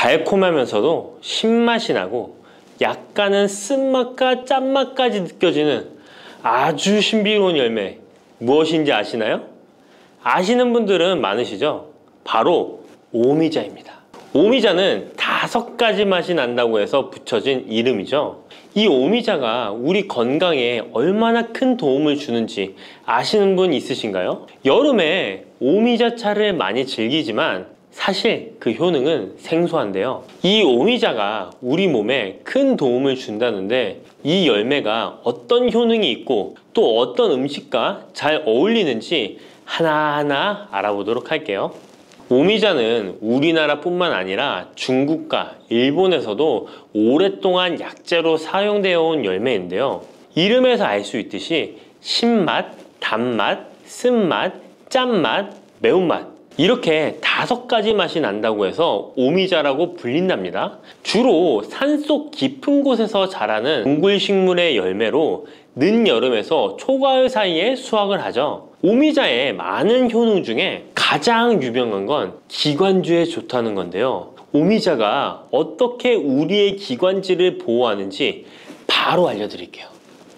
달콤하면서도 신맛이 나고 약간은 쓴맛과 짠맛까지 느껴지는 아주 신비로운 열매, 무엇인지 아시나요? 아시는 분들은 많으시죠? 바로 오미자입니다. 오미자는 5가지 맛이 난다고 해서 붙여진 이름이죠. 이 오미자가 우리 건강에 얼마나 큰 도움을 주는지 아시는 분 있으신가요? 여름에 오미자차를 많이 즐기지만 사실 그 효능은 생소한데요. 이 오미자가 우리 몸에 큰 도움을 준다는데 이 열매가 어떤 효능이 있고 또 어떤 음식과 잘 어울리는지 하나하나 알아보도록 할게요. 오미자는 우리나라뿐만 아니라 중국과 일본에서도 오랫동안 약재로 사용되어 온 열매인데요. 이름에서 알 수 있듯이 신맛, 단맛, 쓴맛, 짠맛, 매운맛 이렇게 5가지 맛이 난다고 해서 오미자라고 불린답니다. 주로 산속 깊은 곳에서 자라는 동굴식물의 열매로 늦여름에서 초가을 사이에 수확을 하죠. 오미자의 많은 효능 중에 가장 유명한 건 기관지에 좋다는 건데요. 오미자가 어떻게 우리의 기관지를 보호하는지 바로 알려드릴게요.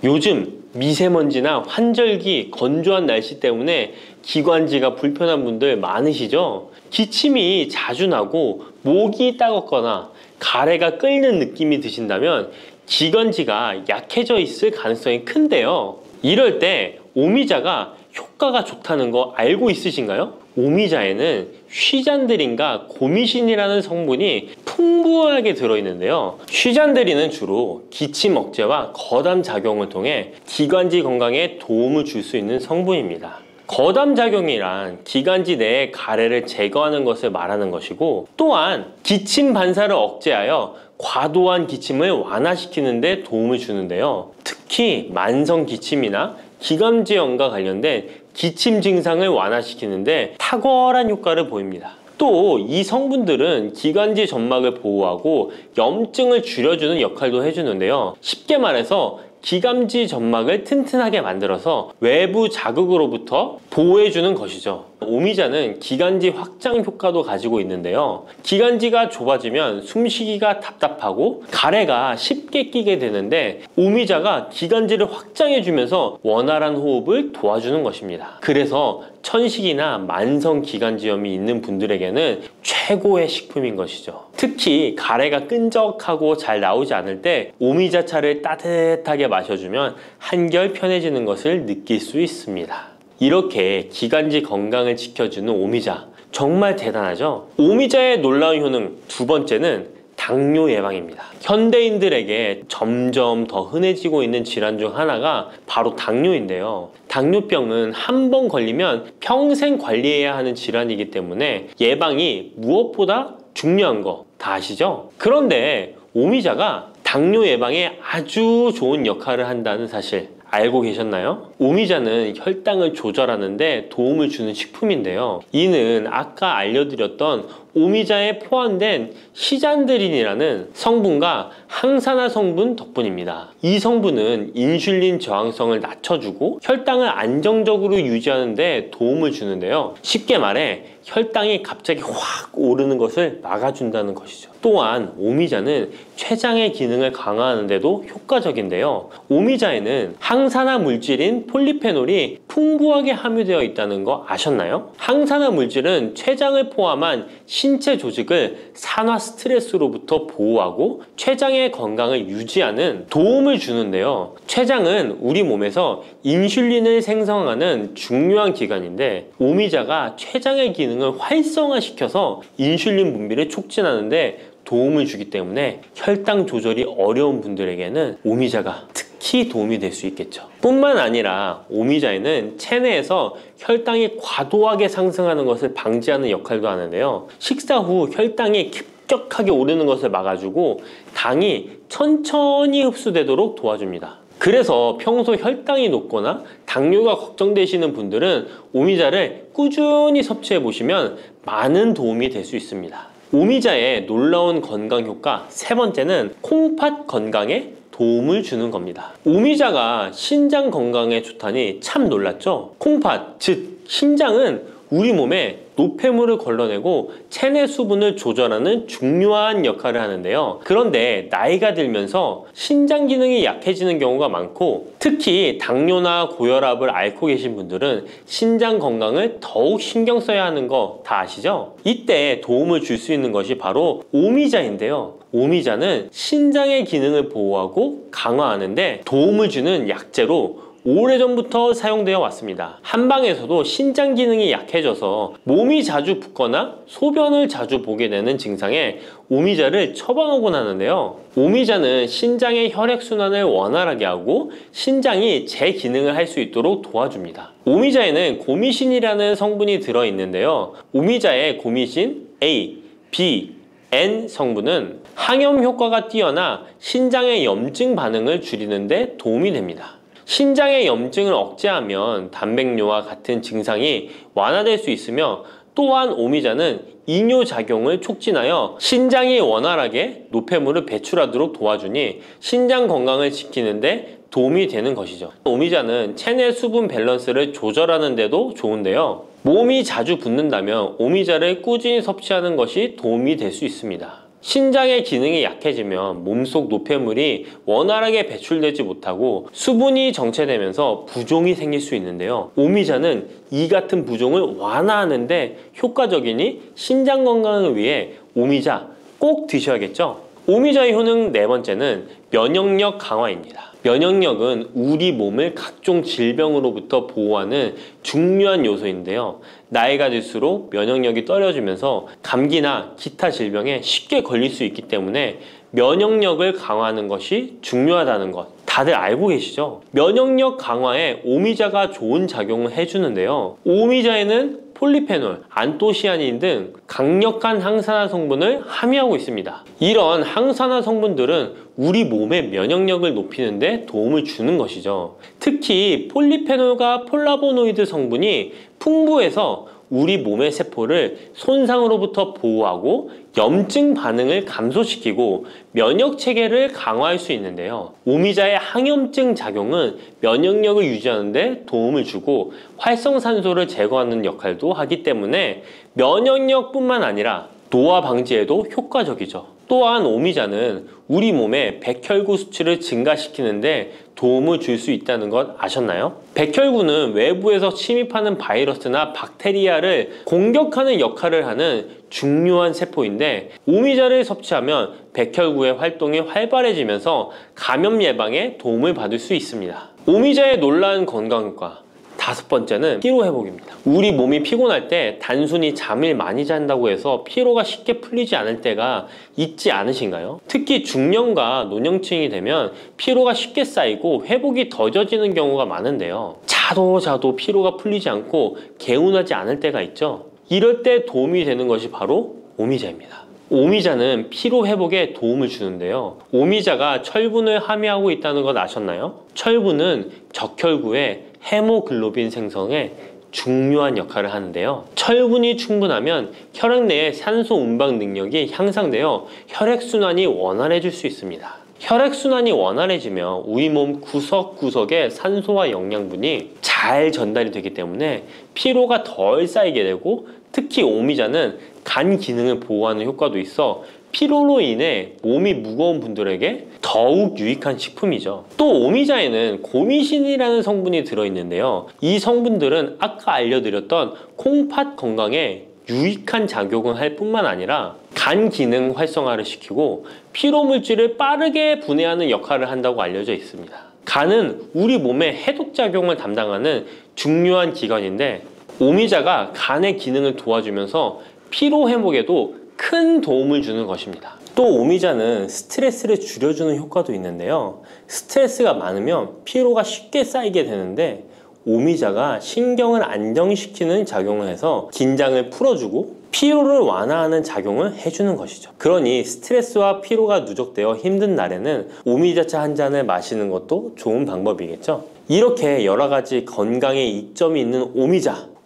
요즘 미세먼지나 환절기, 건조한 날씨 때문에 기관지가 불편한 분들 많으시죠? 기침이 자주 나고 목이 따갑거나 가래가 끓는 느낌이 드신다면 기관지가 약해져 있을 가능성이 큰데요. 이럴 때 오미자가 효과가 좋다는 거 알고 있으신가요? 오미자에는 휘잔드린과 고미신이라는 성분이 풍부하게 들어있는데요. 휘잔드린은 주로 기침 억제와 거담 작용을 통해 기관지 건강에 도움을 줄 수 있는 성분입니다. 거담 작용이란 기관지 내의 가래를 제거하는 것을 말하는 것이고, 또한 기침 반사를 억제하여 과도한 기침을 완화시키는 데 도움을 주는데요. 특히 만성 기침이나 기관지염과 관련된 기침 증상을 완화시키는데 탁월한 효과를 보입니다. 또 이 성분들은 기관지 점막을 보호하고 염증을 줄여주는 역할도 해주는데요. 쉽게 말해서 기관지 점막을 튼튼하게 만들어서 외부 자극으로부터 보호해주는 것이죠. 오미자는 기관지 확장 효과도 가지고 있는데요. 기관지가 좁아지면 숨쉬기가 답답하고 가래가 쉽게 끼게 되는데 오미자가 기관지를 확장해주면서 원활한 호흡을 도와주는 것입니다. 그래서 천식이나 만성 기관지염이 있는 분들에게는 최고의 식품인 것이죠. 특히 가래가 끈적하고 잘 나오지 않을 때 오미자차를 따뜻하게 마셔주면 한결 편해지는 것을 느낄 수 있습니다. 이렇게 기관지 건강을 지켜주는 오미자, 정말 대단하죠? 오미자의 놀라운 효능 2번째는 당뇨 예방입니다. 현대인들에게 점점 더 흔해지고 있는 질환 중 하나가 바로 당뇨인데요. 당뇨병은 한 번 걸리면 평생 관리해야 하는 질환이기 때문에 예방이 무엇보다 중요한 거 다 아시죠? 그런데 오미자가 당뇨 예방에 아주 좋은 역할을 한다는 사실 알고 계셨나요? 오미자는 혈당을 조절하는 데 도움을 주는 식품인데요. 이는 아까 알려드렸던 오미자에 포함된 시잔드린이라는 성분과 항산화 성분 덕분입니다. 이 성분은 인슐린 저항성을 낮춰주고 혈당을 안정적으로 유지하는 데 도움을 주는데요. 쉽게 말해 혈당이 갑자기 확 오르는 것을 막아준다는 것이죠. 또한 오미자는 췌장의 기능을 강화하는 데도 효과적인데요. 오미자에는 항산화 물질인 폴리페놀이 풍부하게 함유되어 있다는 거 아셨나요? 항산화 물질은 췌장을 포함한 신체 조직을 산화 스트레스로부터 보호하고 췌장의 건강을 유지하는 도움을 주는데요. 췌장은 우리 몸에서 인슐린을 생성하는 중요한 기관인데 오미자가 췌장의 기능을 활성화시켜서 인슐린 분비를 촉진하는데 도움을 주기 때문에 혈당 조절이 어려운 분들에게는 오미자가 특히 도움이 될 수 있겠죠. 뿐만 아니라 오미자에는 체내에서 혈당이 과도하게 상승하는 것을 방지하는 역할도 하는데요. 식사 후 혈당이 급격하게 오르는 것을 막아주고 당이 천천히 흡수되도록 도와줍니다. 그래서 평소 혈당이 높거나 당뇨가 걱정되시는 분들은 오미자를 꾸준히 섭취해 보시면 많은 도움이 될 수 있습니다. 오미자의 놀라운 건강 효과 3번째는 콩팥 건강에 도움을 주는 겁니다. 오미자가 신장 건강에 좋다니 참 놀랐죠? 콩팥, 즉 신장은 우리 몸의 노폐물을 걸러내고 체내 수분을 조절하는 중요한 역할을 하는데요. 그런데 나이가 들면서 신장 기능이 약해지는 경우가 많고, 특히 당뇨나 고혈압을 앓고 계신 분들은 신장 건강을 더욱 신경 써야 하는 거 다 아시죠? 이때 도움을 줄 수 있는 것이 바로 오미자인데요. 오미자는 신장의 기능을 보호하고 강화하는데 도움을 주는 약재로 오래전부터 사용되어 왔습니다. 한방에서도 신장 기능이 약해져서 몸이 자주 붓거나 소변을 자주 보게 되는 증상에 오미자를 처방하곤 하는데요. 오미자는 신장의 혈액순환을 원활하게 하고 신장이 재기능을 할 수 있도록 도와줍니다. 오미자에는 고미신이라는 성분이 들어있는데요. 오미자의 고미신 A, B, N 성분은 항염 효과가 뛰어나 신장의 염증 반응을 줄이는 데 도움이 됩니다. 신장의 염증을 억제하면 단백뇨와 같은 증상이 완화될 수 있으며, 또한 오미자는 이뇨작용을 촉진하여 신장이 원활하게 노폐물을 배출하도록 도와주니 신장 건강을 지키는 데 도움이 되는 것이죠. 오미자는 체내 수분 밸런스를 조절하는 데도 좋은데요. 몸이 자주 붓는다면 오미자를 꾸준히 섭취하는 것이 도움이 될 수 있습니다. 신장의 기능이 약해지면 몸속 노폐물이 원활하게 배출되지 못하고 수분이 정체되면서 부종이 생길 수 있는데요. 오미자는 이 같은 부종을 완화하는데 효과적이니 신장 건강을 위해 오미자 꼭 드셔야겠죠. 오미자의 효능 네 번째는 면역력 강화입니다. 면역력은 우리 몸을 각종 질병으로부터 보호하는 중요한 요소인데요. 나이가 들수록 면역력이 떨어지면서 감기나 기타 질병에 쉽게 걸릴 수 있기 때문에 면역력을 강화하는 것이 중요하다는 것 다들 알고 계시죠? 면역력 강화에 오미자가 좋은 작용을 해주는데요. 오미자에는 폴리페놀, 안토시아닌 등 강력한 항산화 성분을 함유하고 있습니다. 이런 항산화 성분들은 우리 몸의 면역력을 높이는 데 도움을 주는 것이죠. 특히 폴리페놀과 폴라보노이드 성분이 풍부해서 우리 몸의 세포를 손상으로부터 보호하고 염증 반응을 감소시키고 면역 체계를 강화할 수 있는데요. 오미자의 항염증 작용은 면역력을 유지하는 데 도움을 주고 활성산소를 제거하는 역할도 하기 때문에 면역력뿐만 아니라 노화 방지에도 효과적이죠. 또한 오미자는 우리 몸의 백혈구 수치를 증가시키는데 도움을 줄 수 있다는 것 아셨나요? 백혈구는 외부에서 침입하는 바이러스나 박테리아를 공격하는 역할을 하는 중요한 세포인데, 오미자를 섭취하면 백혈구의 활동이 활발해지면서 감염 예방에 도움을 받을 수 있습니다. 오미자의 놀라운 건강효과 다섯 번째는 피로 회복입니다. 우리 몸이 피곤할 때 단순히 잠을 많이 잔다고 해서 피로가 쉽게 풀리지 않을 때가 있지 않으신가요? 특히 중년과 노년층이 되면 피로가 쉽게 쌓이고 회복이 더뎌지는 경우가 많은데요. 자도 피로가 풀리지 않고 개운하지 않을 때가 있죠. 이럴 때 도움이 되는 것이 바로 오미자입니다. 오미자는 피로 회복에 도움을 주는데요. 오미자가 철분을 함유하고 있다는 것 아셨나요? 철분은 적혈구의 헤모글로빈 생성에 중요한 역할을 하는데요. 철분이 충분하면 혈액 내의 산소 운반 능력이 향상되어 혈액순환이 원활해질 수 있습니다. 혈액순환이 원활해지면 우리 몸 구석구석에 산소와 영양분이 잘 전달이 되기 때문에 피로가 덜 쌓이게 되고, 특히 오미자는 간 기능을 보호하는 효과도 있어 피로로 인해 몸이 무거운 분들에게 더욱 유익한 식품이죠. 또 오미자에는 고미신이라는 성분이 들어있는데요. 이 성분들은 아까 알려드렸던 콩팥 건강에 유익한 작용을 할 뿐만 아니라 간 기능 활성화를 시키고 피로 물질을 빠르게 분해하는 역할을 한다고 알려져 있습니다. 간은 우리 몸의 해독작용을 담당하는 중요한 기관인데, 오미자가 간의 기능을 도와주면서 피로 회복에도 큰 도움을 주는 것입니다. 또 오미자는 스트레스를 줄여주는 효과도 있는데요. 스트레스가 많으면 피로가 쉽게 쌓이게 되는데, 오미자가 신경을 안정시키는 작용을 해서 긴장을 풀어주고 피로를 완화하는 작용을 해주는 것이죠. 그러니 스트레스와 피로가 누적되어 힘든 날에는 오미자차 한 잔을 마시는 것도 좋은 방법이겠죠. 이렇게 여러 가지 건강에 이점이 있는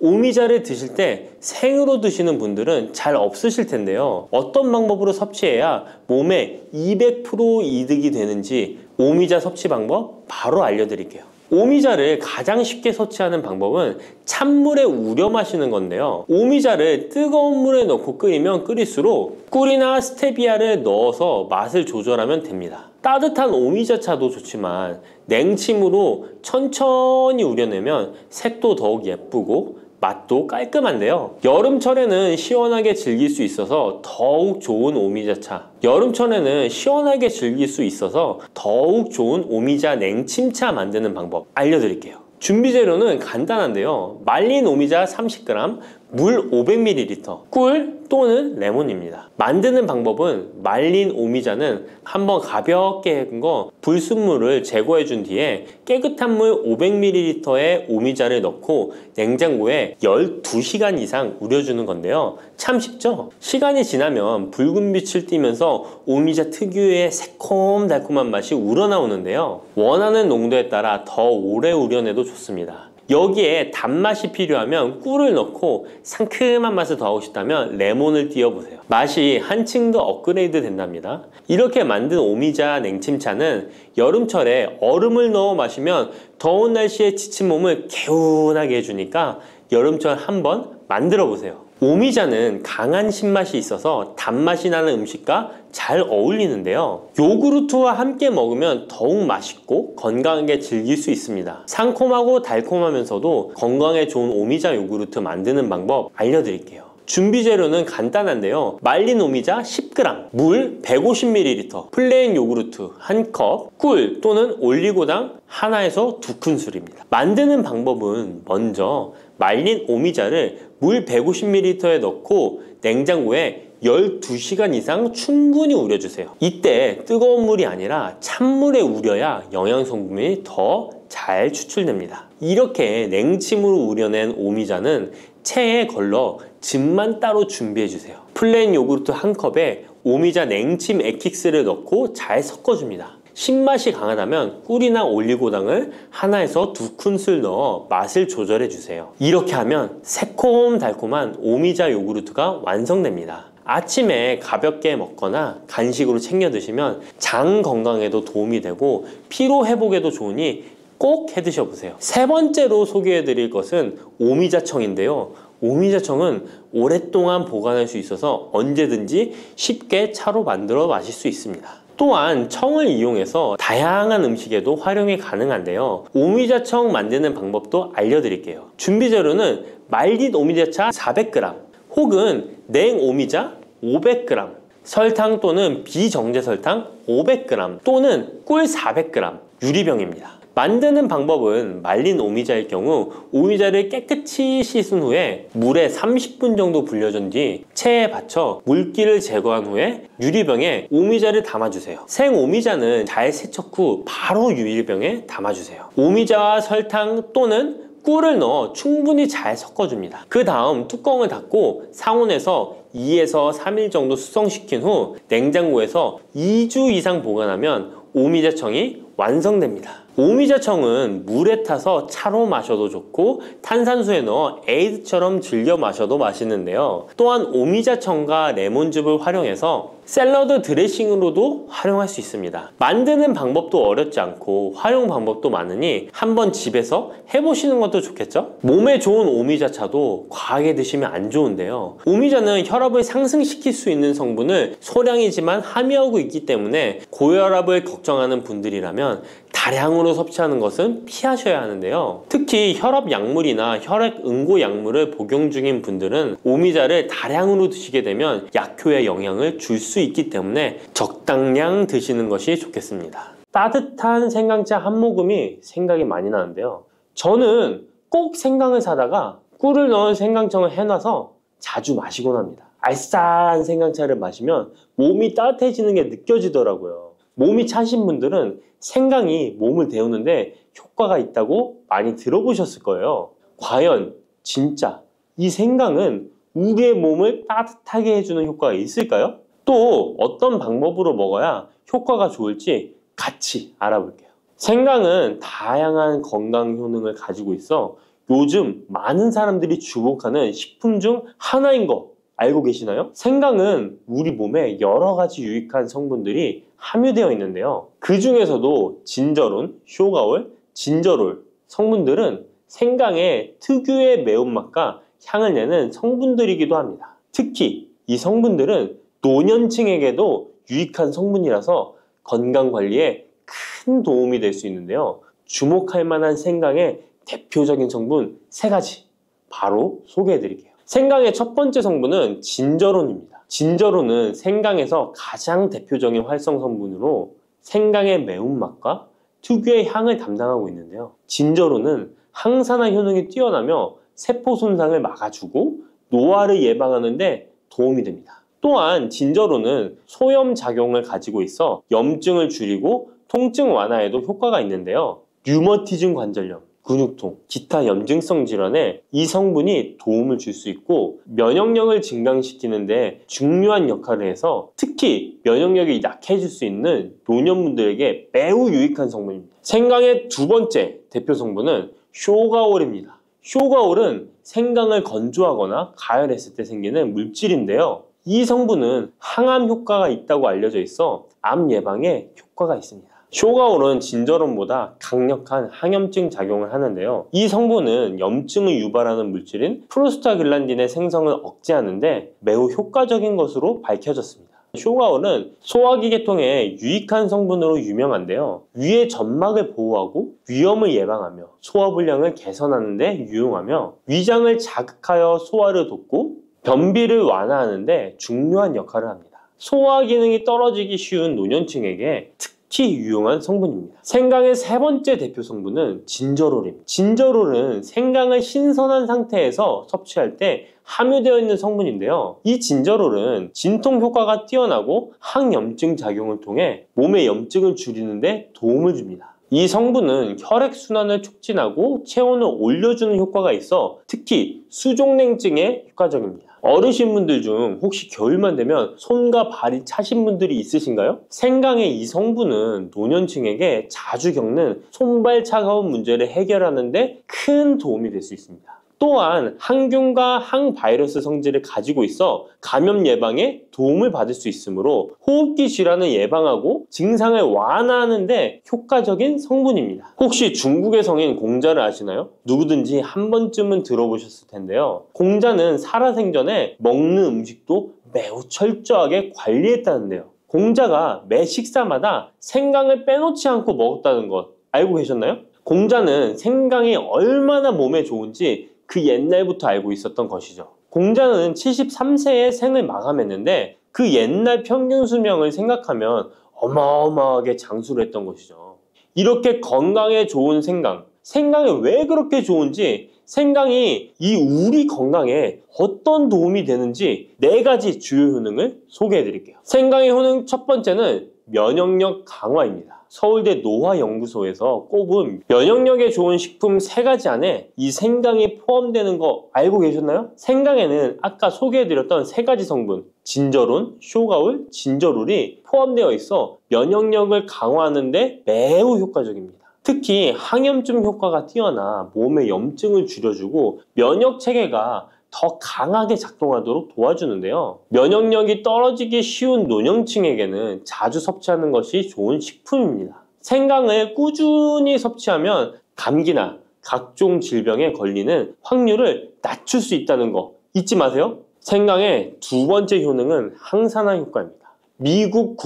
오미자를 드실 때 생으로 드시는 분들은 잘 없으실 텐데요. 어떤 방법으로 섭취해야 몸에 200% 이득이 되는지 오미자 섭취 방법 바로 알려드릴게요. 오미자를 가장 쉽게 섭취하는 방법은 찬물에 우려 마시는 건데요. 오미자를 뜨거운 물에 넣고 끓이면 끓일수록 꿀이나 스테비아를 넣어서 맛을 조절하면 됩니다. 따뜻한 오미자차도 좋지만 냉침으로 천천히 우려내면 색도 더욱 예쁘고 맛도 깔끔한데요. 여름철에는 시원하게 즐길 수 있어서 더욱 좋은 오미자차, 여름철에는 시원하게 즐길 수 있어서 더욱 좋은 오미자 냉침차 만드는 방법 알려드릴게요. 준비 재료는 간단한데요. 말린 오미자 30g, 물 500ml, 꿀 또는 레몬입니다. 만드는 방법은 말린 오미자는 한번 가볍게 헹궈 불순물을 제거해 준 뒤에 깨끗한 물 500ml에 오미자를 넣고 냉장고에 12시간 이상 우려주는 건데요. 참 쉽죠? 시간이 지나면 붉은 빛을 띠면서 오미자 특유의 새콤달콤한 맛이 우러나오는데요. 원하는 농도에 따라 더 오래 우려내도 좋습니다. 여기에 단맛이 필요하면 꿀을 넣고 상큼한 맛을 더하고 싶다면 레몬을 띄워보세요. 맛이 한층 더 업그레이드 된답니다. 이렇게 만든 오미자 냉침차는 여름철에 얼음을 넣어 마시면 더운 날씨에 지친 몸을 개운하게 해주니까 여름철 한번 만들어 보세요. 오미자는 강한 신맛이 있어서 단맛이 나는 음식과 잘 어울리는데요. 요구르트와 함께 먹으면 더욱 맛있고 건강하게 즐길 수 있습니다. 상콤하고 달콤하면서도 건강에 좋은 오미자 요구르트 만드는 방법 알려드릴게요. 준비 재료는 간단한데요. 말린 오미자 10g, 물 150ml, 플레인 요구르트 1컵, 꿀 또는 올리고당 하나에서 2큰술입니다. 만드는 방법은 먼저 말린 오미자를 물 150ml에 넣고 냉장고에 12시간 이상 충분히 우려주세요. 이때 뜨거운 물이 아니라 찬물에 우려야 영양성분이 더 잘 추출됩니다. 이렇게 냉침으로 우려낸 오미자는 체에 걸러 즙만 따로 준비해주세요. 플레인 요구르트 1컵에 오미자 냉침 액기스를 넣고 잘 섞어줍니다. 신맛이 강하다면 꿀이나 올리고당을 하나에서 2큰술 넣어 맛을 조절해주세요. 이렇게 하면 새콤달콤한 오미자 요구르트가 완성됩니다. 아침에 가볍게 먹거나 간식으로 챙겨 드시면 장 건강에도 도움이 되고 피로 회복에도 좋으니 꼭 해 드셔보세요. 세 번째로 소개해 드릴 것은 오미자청인데요. 오미자청은 오랫동안 보관할 수 있어서 언제든지 쉽게 차로 만들어 마실 수 있습니다. 또한 청을 이용해서 다양한 음식에도 활용이 가능한데요. 오미자청 만드는 방법도 알려드릴게요. 준비 재료는 말린 오미자차 400g 혹은 냉오미자 500g, 설탕 또는 비정제 설탕 500g 또는 꿀 400g, 유리병입니다. 만드는 방법은 말린 오미자일 경우 오미자를 깨끗이 씻은 후에 물에 30분 정도 불려준 뒤 체에 받쳐 물기를 제거한 후에 유리병에 오미자를 담아주세요. 생 오미자는 잘 세척 후 바로 유리병에 담아주세요. 오미자와 설탕 또는 꿀을 넣어 충분히 잘 섞어줍니다. 그 다음 뚜껑을 닫고 상온에서 2에서 3일 정도 숙성시킨 후 냉장고에서 2주 이상 보관하면 오미자청이 완성됩니다. 오미자청은 물에 타서 차로 마셔도 좋고 탄산수에 넣어 에이드처럼 즐겨 마셔도 맛있는데요. 또한 오미자청과 레몬즙을 활용해서 샐러드 드레싱으로도 활용할 수 있습니다. 만드는 방법도 어렵지 않고 활용 방법도 많으니 한번 집에서 해보시는 것도 좋겠죠? 몸에 좋은 오미자차도 과하게 드시면 안 좋은데요. 오미자는 혈압을 상승시킬 수 있는 성분을 소량이지만 함유하고 있기 때문에 고혈압을 걱정하는 분들이라면 다량으로 섭취하는 것은 피하셔야 하는데요. 특히 혈압 약물이나 혈액 응고 약물을 복용 중인 분들은 오미자를 다량으로 드시게 되면 약효에 영향을 줄 수 있기 때문에 적당량 드시는 것이 좋겠습니다. 따뜻한 생강차 한 모금이 생각이 많이 나는데요. 저는 꼭 생강을 사다가 꿀을 넣은 생강청을 해놔서 자주 마시곤 합니다. 알싸한 생강차를 마시면 몸이 따뜻해지는 게 느껴지더라고요. 몸이 차신 분들은 생강이 몸을 데우는데 효과가 있다고 많이 들어보셨을 거예요. 과연 진짜 이 생강은 우리의 몸을 따뜻하게 해주는 효과가 있을까요? 또 어떤 방법으로 먹어야 효과가 좋을지 같이 알아볼게요. 생강은 다양한 건강 효능을 가지고 있어 요즘 많은 사람들이 주목하는 식품 중 하나인 거 알고 계시나요? 생강은 우리 몸에 여러 가지 유익한 성분들이 함유되어 있는데요. 그 중에서도 진저론, 쇼가올, 진저롤 성분들은 생강의 특유의 매운맛과 향을 내는 성분들이기도 합니다. 특히 이 성분들은 노년층에게도 유익한 성분이라서 건강관리에 큰 도움이 될 수 있는데요. 주목할 만한 생강의 대표적인 성분 3가지 바로 소개해 드릴게요. 생강의 첫 번째 성분은 진저론입니다. 진저론은 생강에서 가장 대표적인 활성 성분으로 생강의 매운맛과 특유의 향을 담당하고 있는데요. 진저론은 항산화 효능이 뛰어나며 세포 손상을 막아주고 노화를 예방하는 데 도움이 됩니다. 또한 진저론은 소염 작용을 가지고 있어 염증을 줄이고 통증 완화에도 효과가 있는데요. 류머티즘 관절염, 근육통, 기타 염증성 질환에 이 성분이 도움을 줄 수 있고 면역력을 증강시키는데 중요한 역할을 해서 특히 면역력이 약해질 수 있는 노년분들에게 매우 유익한 성분입니다. 생강의 두 번째 대표 성분은 쇼가올입니다. 쇼가올은 생강을 건조하거나 가열했을 때 생기는 물질인데요. 이 성분은 항암 효과가 있다고 알려져 있어 암 예방에 효과가 있습니다. 쇼가올은 진저론보다 강력한 항염증 작용을 하는데요. 이 성분은 염증을 유발하는 물질인 프로스타글란딘의 생성을 억제하는데 매우 효과적인 것으로 밝혀졌습니다. 쇼가올은 소화기 계통에 유익한 성분으로 유명한데요. 위의 점막을 보호하고 위염을 예방하며 소화불량을 개선하는 데 유용하며 위장을 자극하여 소화를 돕고 변비를 완화하는 데 중요한 역할을 합니다. 소화 기능이 떨어지기 쉬운 노년층에게 특히 유용한 성분입니다. 생강의 세 번째 대표 성분은 진저롤입니다. 진저롤은 생강을 신선한 상태에서 섭취할 때 함유되어 있는 성분인데요. 이 진저롤은 진통 효과가 뛰어나고 항염증 작용을 통해 몸의 염증을 줄이는 데 도움을 줍니다. 이 성분은 혈액순환을 촉진하고 체온을 올려주는 효과가 있어 특히 수족냉증에 효과적입니다. 어르신분들 중 혹시 겨울만 되면 손과 발이 차신 분들이 있으신가요? 생강의 이 성분은 노년층에게 자주 겪는 손발 차가운 문제를 해결하는 데 큰 도움이 될 수 있습니다. 또한 항균과 항바이러스 성질을 가지고 있어 감염 예방에 도움을 받을 수 있으므로 호흡기 질환을 예방하고 증상을 완화하는 데 효과적인 성분입니다. 혹시 중국의 성인 공자를 아시나요? 누구든지 한 번쯤은 들어보셨을 텐데요. 공자는 살아생전에 먹는 음식도 매우 철저하게 관리했다는데요. 공자가 매 식사마다 생강을 빼놓지 않고 먹었다는 것 알고 계셨나요? 공자는 생강이 얼마나 몸에 좋은지 그 옛날부터 알고 있었던 것이죠. 공자는 73세에 생을 마감했는데 그 옛날 평균 수명을 생각하면 어마어마하게 장수를 했던 것이죠. 이렇게 건강에 좋은 생강, 생강이 왜 그렇게 좋은지, 생강이 이 우리 건강에 어떤 도움이 되는지 4가지 주요 효능을 소개해 드릴게요. 생강의 효능 첫 번째는 면역력 강화입니다. 서울대 노화연구소에서 꼽은 면역력에 좋은 식품 3가지 안에 이 생강이 포함되는 거 알고 계셨나요? 생강에는 아까 소개해드렸던 3가지 성분 진저론, 쇼가올, 진저롤이 포함되어 있어 면역력을 강화하는 데 매우 효과적입니다. 특히 항염증 효과가 뛰어나 몸의 염증을 줄여주고 면역 체계가 더 강하게 작동하도록 도와주는데요. 면역력이 떨어지기 쉬운 노년층에게는 자주 섭취하는 것이 좋은 식품입니다. 생강을 꾸준히 섭취하면 감기나 각종 질병에 걸리는 확률을 낮출 수 있다는 거 잊지 마세요. 생강의 두 번째 효능은 항산화 효과입니다. 미국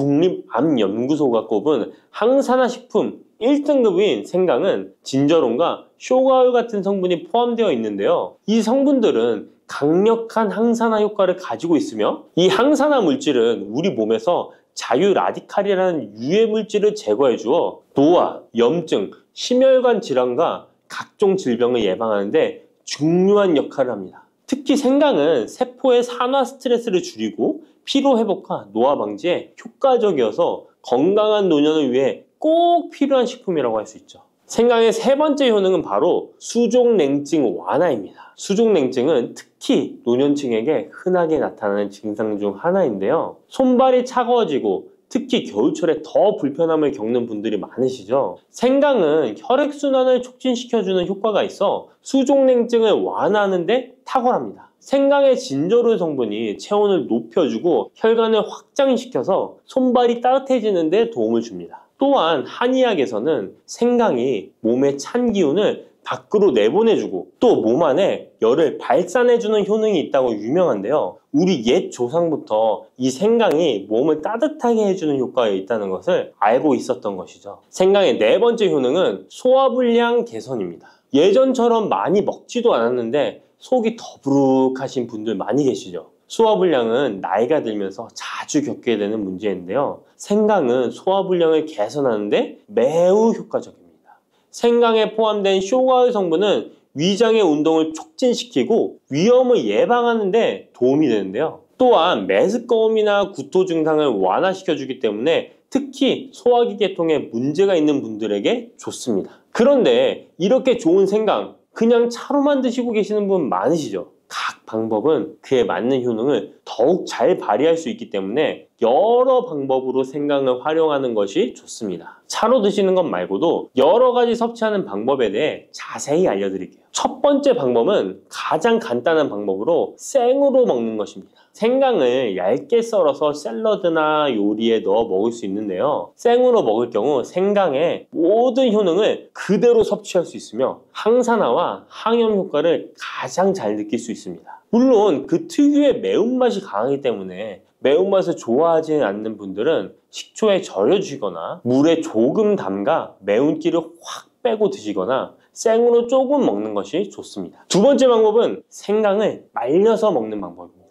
국립암연구소가 꼽은 항산화 식품 1등급인 생강은 진저론과 쇼가올 같은 성분이 포함되어 있는데요. 이 성분들은 강력한 항산화 효과를 가지고 있으며 이 항산화 물질은 우리 몸에서 자유 라디칼이라는 유해 물질을 제거해 주어 노화, 염증, 심혈관 질환과 각종 질병을 예방하는 데 중요한 역할을 합니다. 특히 생강은 세포의 산화 스트레스를 줄이고 피로 회복과 노화 방지에 효과적이어서 건강한 노년을 위해 꼭 필요한 식품이라고 할 수 있죠. 생강의 세 번째 효능은 바로 수족냉증 완화입니다. 수족냉증은 특히 노년층에게 흔하게 나타나는 증상 중 하나인데요. 손발이 차가워지고 특히 겨울철에 더 불편함을 겪는 분들이 많으시죠. 생강은 혈액순환을 촉진시켜주는 효과가 있어 수족냉증을 완화하는 데 탁월합니다. 생강의 진저롤 성분이 체온을 높여주고 혈관을 확장시켜서 손발이 따뜻해지는 데 도움을 줍니다. 또한 한의학에서는 생강이 몸의 찬 기운을 밖으로 내보내주고 또 몸 안에 열을 발산해주는 효능이 있다고 유명한데요. 우리 옛 조상부터 이 생강이 몸을 따뜻하게 해주는 효과가 있다는 것을 알고 있었던 것이죠. 생강의 네 번째 효능은 소화불량 개선입니다. 예전처럼 많이 먹지도 않았는데 속이 더부룩하신 분들 많이 계시죠. 소화불량은 나이가 들면서 자주 겪게 되는 문제인데요. 생강은 소화불량을 개선하는데 매우 효과적입니다. 생강에 포함된 쇼가의 성분은 위장의 운동을 촉진시키고 위염을 예방하는 데 도움이 되는데요. 또한 메스꺼움이나 구토 증상을 완화시켜주기 때문에 특히 소화기 계통에 문제가 있는 분들에게 좋습니다. 그런데 이렇게 좋은 생강 그냥 차로만 드시고 계시는 분 많으시죠? 각 방법은 그에 맞는 효능을 더욱 잘 발휘할 수 있기 때문에 여러 방법으로 생강을 활용하는 것이 좋습니다. 차로 드시는 것 말고도 여러 가지 섭취하는 방법에 대해 자세히 알려드릴게요. 첫 번째 방법은 가장 간단한 방법으로 생으로 먹는 것입니다. 생강을 얇게 썰어서 샐러드나 요리에 넣어 먹을 수 있는데요. 생으로 먹을 경우 생강의 모든 효능을 그대로 섭취할 수 있으며 항산화와 항염 효과를 가장 잘 느낄 수 있습니다. 물론 그 특유의 매운맛이 강하기 때문에 매운맛을 좋아하지 않는 분들은 식초에 절여주시거나 물에 조금 담가 매운기를 확 빼고 드시거나 생으로 조금 먹는 것이 좋습니다. 두 번째 방법은 생강을 말려서 먹는 방법입니다.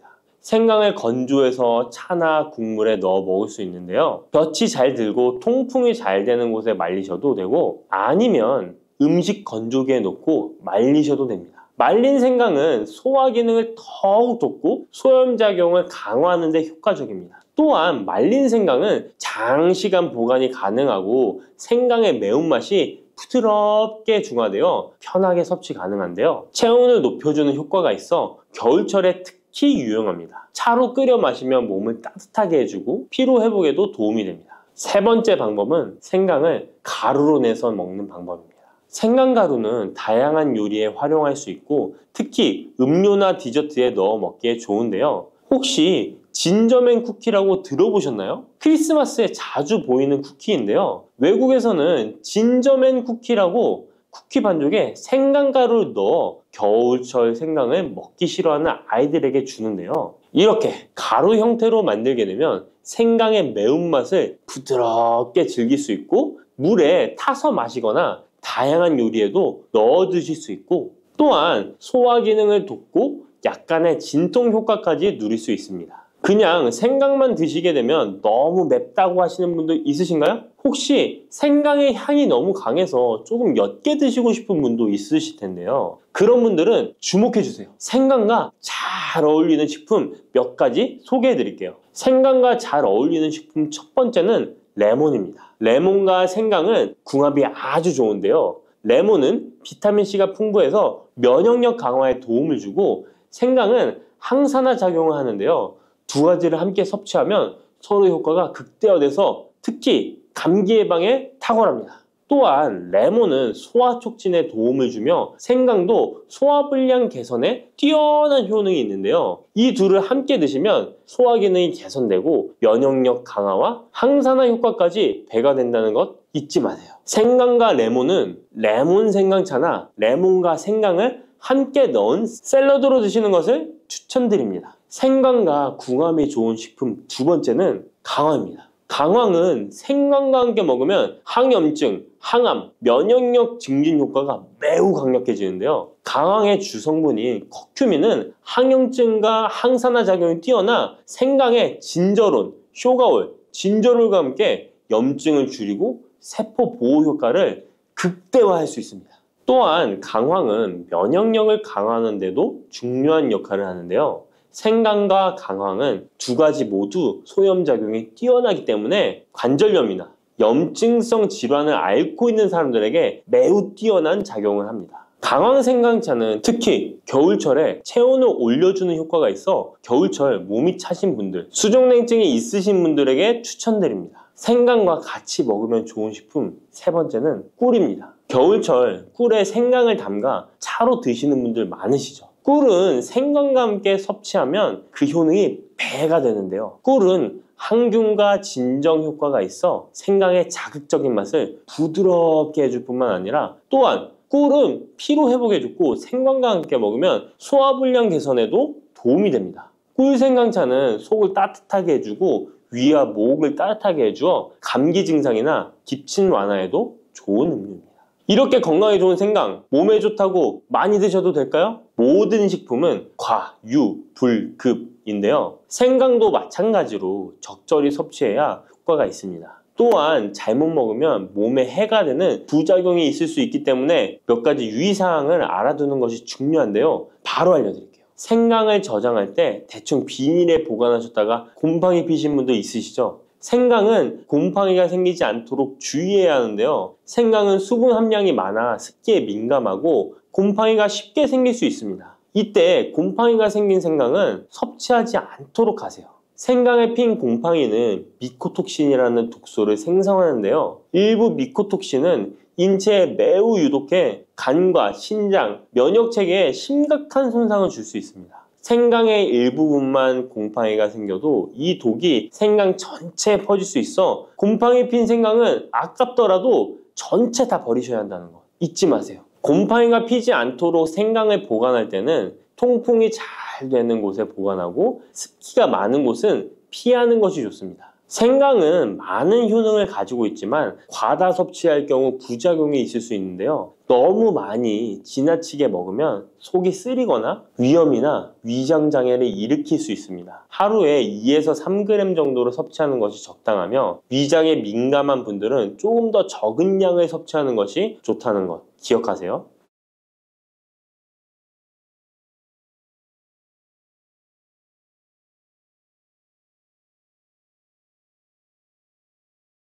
생강을 건조해서 차나 국물에 넣어 먹을 수 있는데요. 볕이 잘 들고 통풍이 잘 되는 곳에 말리셔도 되고 아니면 음식 건조기에 넣고 말리셔도 됩니다. 말린 생강은 소화 기능을 더욱 돋고 소염작용을 강화하는 데 효과적입니다. 또한 말린 생강은 장시간 보관이 가능하고 생강의 매운맛이 부드럽게 중화되어 편하게 섭취 가능한데요. 체온을 높여주는 효과가 있어 겨울철에 특히 유용합니다. 차로 끓여 마시면 몸을 따뜻하게 해주고 피로 회복에도 도움이 됩니다. 세 번째 방법은 생강을 가루로 내서 먹는 방법입니다. 생강가루는 다양한 요리에 활용할 수 있고 특히 음료나 디저트에 넣어 먹기에 좋은데요. 혹시 진저맨 쿠키라고 들어보셨나요? 크리스마스에 자주 보이는 쿠키인데요. 외국에서는 진저맨 쿠키라고 쿠키 반죽에 생강가루를 넣어 겨울철 생강을 먹기 싫어하는 아이들에게 주는데요. 이렇게 가루 형태로 만들게 되면 생강의 매운맛을 부드럽게 즐길 수 있고 물에 타서 마시거나 다양한 요리에도 넣어 드실 수 있고 또한 소화 기능을 돕고 약간의 진통 효과까지 누릴 수 있습니다. 그냥 생강만 드시게 되면 너무 맵다고 하시는 분들 있으신가요? 혹시 생강의 향이 너무 강해서 조금 옅게 드시고 싶은 분도 있으실 텐데요. 그런 분들은 주목해 주세요. 생강과 잘 어울리는 식품 몇 가지 소개해 드릴게요. 생강과 잘 어울리는 식품 첫 번째는 레몬입니다. 레몬과 생강은 궁합이 아주 좋은데요. 레몬은 비타민C가 풍부해서 면역력 강화에 도움을 주고 생강은 항산화 작용을 하는데요. 두 가지를 함께 섭취하면 서로 효과가 극대화돼서 특히 감기 예방에 탁월합니다. 또한 레몬은 소화 촉진에 도움을 주며 생강도 소화불량 개선에 뛰어난 효능이 있는데요. 이 둘을 함께 드시면 소화 기능이 개선되고 면역력 강화와 항산화 효과까지 배가 된다는 것 잊지 마세요. 생강과 레몬은 레몬 생강차나 레몬과 생강을 함께 넣은 샐러드로 드시는 것을 추천드립니다. 생강과 궁합이 좋은 식품 두 번째는 강황입니다. 강황은 생강과 함께 먹으면 항염증, 항암, 면역력 증진 효과가 매우 강력해지는데요. 강황의 주성분인 커큐민은 항염증과 항산화 작용이 뛰어나 생강의 진저론, 쇼가올, 진저롤과 함께 염증을 줄이고 세포 보호 효과를 극대화할 수 있습니다. 또한 강황은 면역력을 강화하는 데도 중요한 역할을 하는데요. 생강과 강황은 두 가지 모두 소염작용이 뛰어나기 때문에 관절염이나 염증성 질환을 앓고 있는 사람들에게 매우 뛰어난 작용을 합니다. 강황 생강차는 특히 겨울철에 체온을 올려주는 효과가 있어 겨울철 몸이 차신 분들, 수족냉증이 있으신 분들에게 추천드립니다. 생강과 같이 먹으면 좋은 식품 세 번째는 꿀입니다. 겨울철 꿀에 생강을 담가 차로 드시는 분들 많으시죠? 꿀은 생강과 함께 섭취하면 그 효능이 배가 되는데요. 꿀은 항균과 진정 효과가 있어 생강의 자극적인 맛을 부드럽게 해줄 뿐만 아니라 또한 꿀은 피로 회복해주고 생강과 함께 먹으면 소화불량 개선에도 도움이 됩니다. 꿀생강차는 속을 따뜻하게 해주고 위와 목을 따뜻하게 해주어 감기 증상이나 기침 완화에도 좋은 음료입니다. 이렇게 건강에 좋은 생강, 몸에 좋다고 많이 드셔도 될까요? 모든 식품은 과, 유, 불, 급인데요. 생강도 마찬가지로 적절히 섭취해야 효과가 있습니다. 또한 잘못 먹으면 몸에 해가 되는 부작용이 있을 수 있기 때문에 몇 가지 유의사항을 알아두는 것이 중요한데요. 바로 알려드릴게요. 생강을 저장할 때 대충 비닐에 보관하셨다가 곰팡이 피신 분들 있으시죠? 생강은 곰팡이가 생기지 않도록 주의해야 하는데요. 생강은 수분 함량이 많아 습기에 민감하고 곰팡이가 쉽게 생길 수 있습니다. 이때 곰팡이가 생긴 생강은 섭취하지 않도록 하세요. 생강에 핀 곰팡이는 미코톡신이라는 독소를 생성하는데요. 일부 미코톡신은 인체에 매우 유독해 간과 신장, 면역체계에 심각한 손상을 줄 수 있습니다. 생강의 일부분만 곰팡이가 생겨도 이 독이 생강 전체에 퍼질 수 있어 곰팡이 핀 생강은 아깝더라도 전체 다 버리셔야 한다는 거 잊지 마세요. 곰팡이가 피지 않도록 생강을 보관할 때는 통풍이 잘 되는 곳에 보관하고 습기가 많은 곳은 피하는 것이 좋습니다. 생강은 많은 효능을 가지고 있지만 과다 섭취할 경우 부작용이 있을 수 있는데요. 너무 많이 지나치게 먹으면 속이 쓰리거나 위염이나 위장장애를 일으킬 수 있습니다. 하루에 2에서 3g 정도로 섭취하는 것이 적당하며 위장에 민감한 분들은 조금 더 적은 양을 섭취하는 것이 좋다는 것 기억하세요.